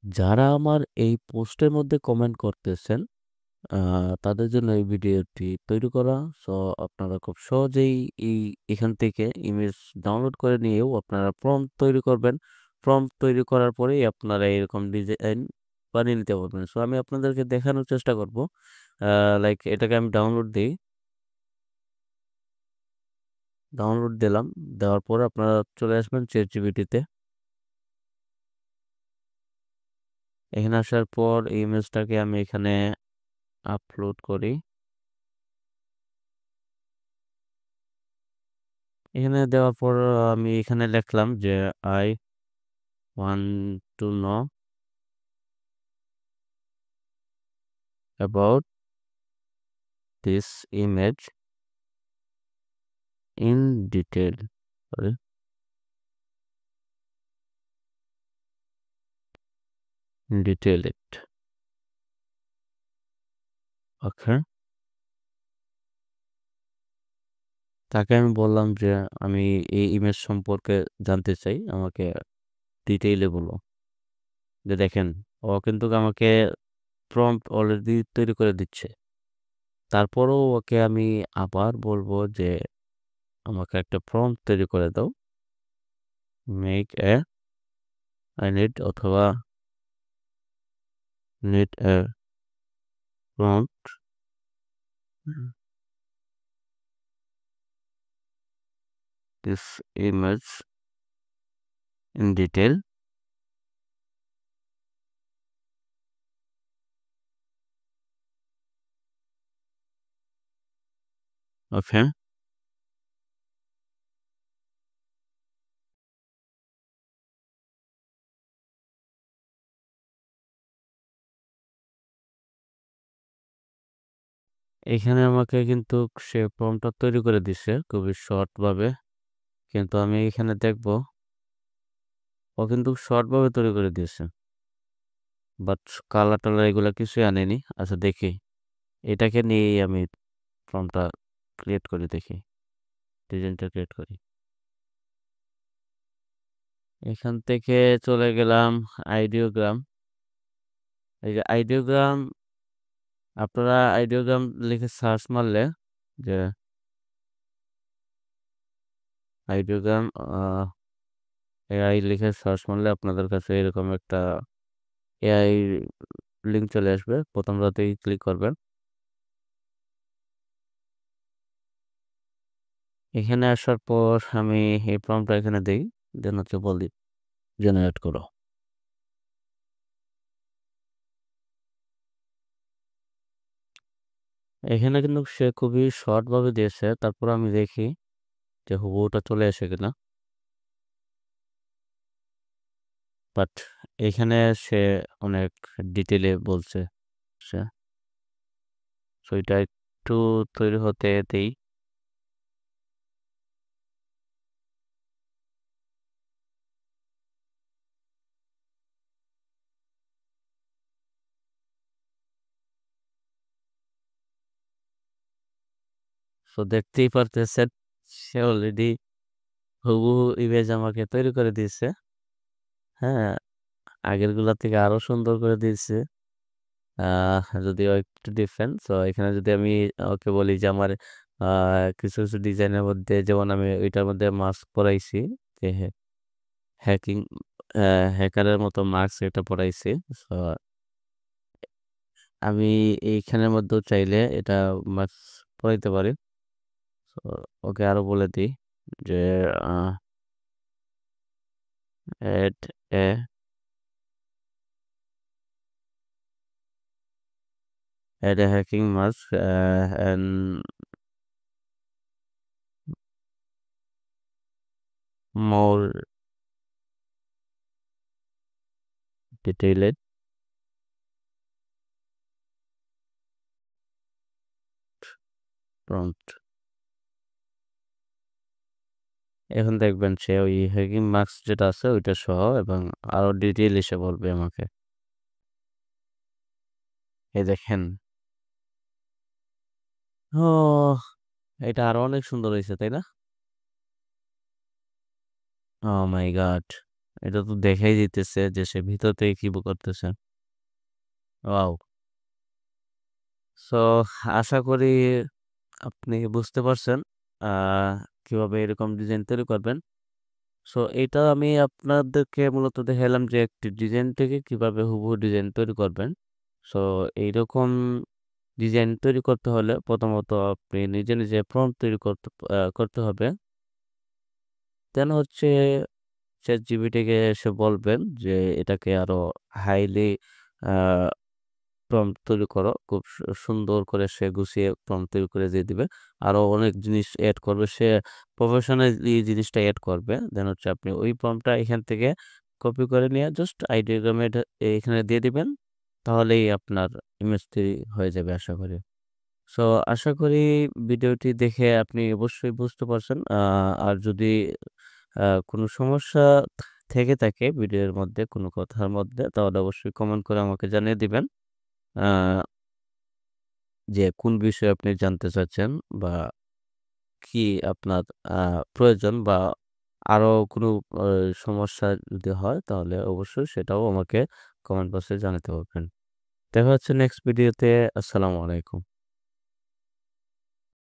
যারা আমার এই পোস্টের মধ্যে কমেন্ট করতেছেন, আ তাদের জন্য এই ভিডিওটি তৈরি করা। সো আপনারা খুব সহজেই এই এখান থেকে ইমেজ ডাউনলোড করে নিয়েও আপনারা প্রম্পট তৈরি করবেন। প্রম্পট তৈরি করার পরেই আপনারা এরকম ডিজাইন বানিয়ে নিতে পারবেন। সো আমি আপনাদেরকে দেখানোর চেষ্টা করব। আ লাইক এটাকে আমি ডাউনলোড দেই। ডাউনলোড দিলাম। দেওয়ার পরে আপনারা চলে আসবেন ChatGPT তে। এখানে আসার পর এই ইমেজটাকে আমি এখানে আপলোড করি। এখানে দেওয়ার পর আমি এখানে লিখলাম যে I want to know about this image in detail. Sorry, in detail it. Okay. তাকে আমি বললাম যে আমি এই ইমেজ সম্পর্কে জানতে চাই। আমাকে ডিটেইলে বলো। যে দেখেন ও কিন্তু আমাকে প্রম্পট অলরেডি তৈরি করে দিচ্ছে। তারপরেও ওকে আমি আবার বলব যে আমাকে একটা প্রম্পট তৈরি করে দাও। মেক এ I need অথবা need a prompt this image in detail. Okay. এখানে আমাকে কিন্তু সে প্রম্পটটা তৈরি করে দিছে খুবই শর্ট ভাবে। কিন্তু আমি এখানে দেখব ও কিন্তু শর্ট ভাবে তৈরি করে দিয়েছে। বাট কালার-টালার এগুলা কিছুই আনেনি। আচ্ছা দেখি। এটাকে নিয়েই আমি প্রম্পটটা ক্রিয়েট করি দেখি। ডিজাইনটা ক্রিয়েট করি। এখান থেকে চলে গেলাম আইডিওগ্রাম। এই যে আইডিওগ্রাম আপনারা আইডিওগ্রাম লিখে সার্চ মারলে যে আইডিওগ্রাম এআই লিখে সার্চ মারলে আপনাদের কাছে এরকম একটা এআই লিঙ্ক চলে আসবে। প্রথমটাতেই ক্লিক করবেন। এখানে আসার পর আমি এই প্রম্পটটা এখানে দেই। দেন হচ্ছে বলি জেনারেট করো। এখানে কিন্তু সে খুবই শর্ট ভাবে দিয়েছে। তারপর আমি দেখি যে হুবহুটা চলে আসে কিনা। বাট এখানে সে অনেক ডিটেইলে বলছে সে। সো এটা একটু তৈরি হতে দেই। সো দেখতেই পারতেছেন সে অলরেডি হুবহু ইমেজ আমাকে তৈরি করে দিয়েছে। হ্যাঁ, আগেরগুলা থেকে আরো সুন্দর করে দিয়েছে। যদিও একটু ডিফারেন্ট। সো এখানে যদি আমি ওকে বলি যে আমার আ কিছু ডিজাইনের মধ্যে যেমন আমি ওইটার মধ্যে মাস্ক পরাইছি যে হ্যাকিং অ্যা হ্যাকারের মতো মাস্ক এটা পরাইছি। সো আমি এইখানের মধ্যেও চাইলে এটা মাস্ক পরাইতে পারি। সো ওকে আরো বলে দিই যে a add a add a hacking mask and more detailed prompt. এখন দেখবেন সে ওই হ্যাগিং মাস্ক যেটা আছে ওইটা সহ এবং আরো ডিটেইল এসে বলবে আমাকে। এই দেখেন। ওহ! এটা আরো অনেক সুন্দর হইছে, তাই না? ওহ মাই গড! এটা তো দেখাই দিতেছে যে সে ভিতর থেকে কি করতেছে। ওয়াও! সো আশা করি আপনি বুঝতে পারছেন আ কিভাবে এরকম ডিজাইন তৈরি করবেন। সো এটা আমি আপনাদেরকে মূলত দেখাইলাম যে একটি ডিজাইন থেকে কিভাবে হুবহু ডিজাইন তৈরি করবেন। সো এইরকম ডিজাইন তৈরি করতে হলে প্রথমত আপনি নিজে, নিজে প্রম্পট তৈরি করতে হবে। দেন হচ্ছে ChatGPT কে এসে বলবেন যে এটাকে আরো হাইলি আ প্রম্পট তৈরি করো। খুব সুন্দর করে সে গুছিয়ে প্রম্পট তৈরি করে দিয়ে দিবে। আরো অনেক জিনিস এড করবে। সে প্রফেশনালি জিনিসটা এড করবে। দেন হচ্ছে আপনি ওই প্রম্পটটা এখান থেকে কপি করে নিয়ে জাস্ট আইডিয়াগ্রামে এটা এখানে দিয়ে দিবেন। তাহলেই আপনার ইমেজ তৈরি হয়ে যাবে আশা করি। সো আশা করি ভিডিওটি দেখে আপনি অবশ্যই বুঝতে পারছেন। আর যদি কোনো সমস্যা থেকে থাকে ভিডিওর মধ্যে, কোনো কথার মধ্যে তাহলে অবশ্যই কমেন্ট করে আমাকে জানিয়ে দিবেন। আ যে কোন বিষয়ে আপনি জানতে চাচ্ছেন বা কি আপনার আ প্রয়োজন বা আরো কোনো আ সমস্যা যদি হয় তাহলে অবশ্যই সেটাও আমাকে কমেন্ট বক্সে জানাতে পারবেন। দেখা হচ্ছে নেক্সট ভিডিওতে। আসসালামু আলাইকুম।